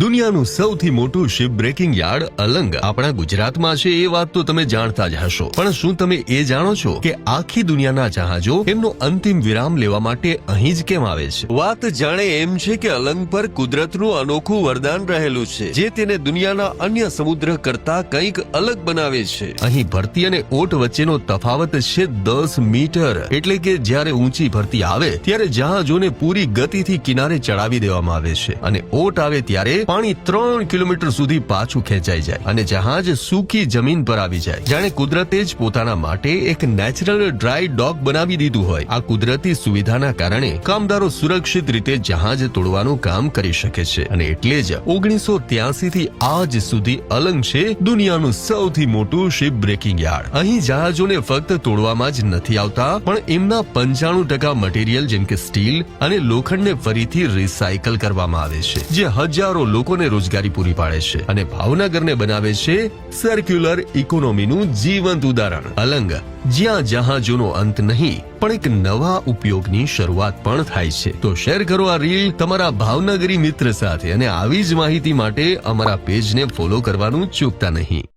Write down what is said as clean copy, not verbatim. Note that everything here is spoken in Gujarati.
દુનિયાનું સૌથી મોટું શિપ બ્રેકિંગ યાર્ડ અલંગ આપણા ગુજરાતમાં છે, એ વાત તો તમે જાણતા જ હશો. પણ શું તમે એ જાણો છો કે આખી દુનિયાના જહાજો એમનો અંતિમ વિરામ લેવા માટે અહીં જ કેમ આવે છે? વાત જાણે એમ છે કે અલંગ પર કુદરતનું અનોખું વરદાન રહેલું છે, જે તેને દુનિયાના અન્ય સમુદ્ર કરતા કંઈક અલગ બનાવે છે. અહીં ભરતી અને ઓટ વચ્ચેનો તફાવત છે 10 મીટર. એટલે કે જ્યારે ઊંચી ભરતી આવે ત્યારે જહાજોને પૂરી ગતિથી કિનારે ચડાવી દેવામાં આવે છે, અને ઓટ આવે ત્યારે પાણી 3 કિલોમીટર સુધી પાછું ખેંચાઈ જાય અને જહાજ સૂકી જમીન પર આવી જાય, જાણે કુદરતે જ પોતાના માટે એક નેચરલ ડ્રાય ડોક બનાવી દીધું હોય. આ કુદરતી સુવિધાના કારણે કામદારો સુરક્ષિત રીતે જહાજ તોડવાનું કામ કરી શકે છે, અને એટલે જ 1983 થી આજ સુધી અલંગ છે દુનિયાનું સૌથી મોટું શિપ બ્રેકિંગ યાર્ડ. અહીં જહાજોને ફક્ત તોડવામાં જ નથી આવતા, પણ એમના 95% મટીરીયલ જેમ કે સ્ટીલ અને લોખંડને ફરીથી રિસાયકલ કરવામાં આવે છે, જે હજારો લોકોને રોજગારી પૂરી પાડે છે અને ભાવનગરને બનાવે છે સર્ક્યુલર ઇકોનોમીનું જીવંત ઉદાહરણ. અલંગ, જ્યાં જહાજોનો અંત નહીં પણ એક નવા ઉપયોગની શરૂઆત પણ થાય છે. તો શેર કરો આ રીલ તમારા ભાવનગરી મિત્ર સાથે, અને આવી જ માહિતી માટે અમારા પેજને ફોલો કરવાનું ચૂકતા નહીં.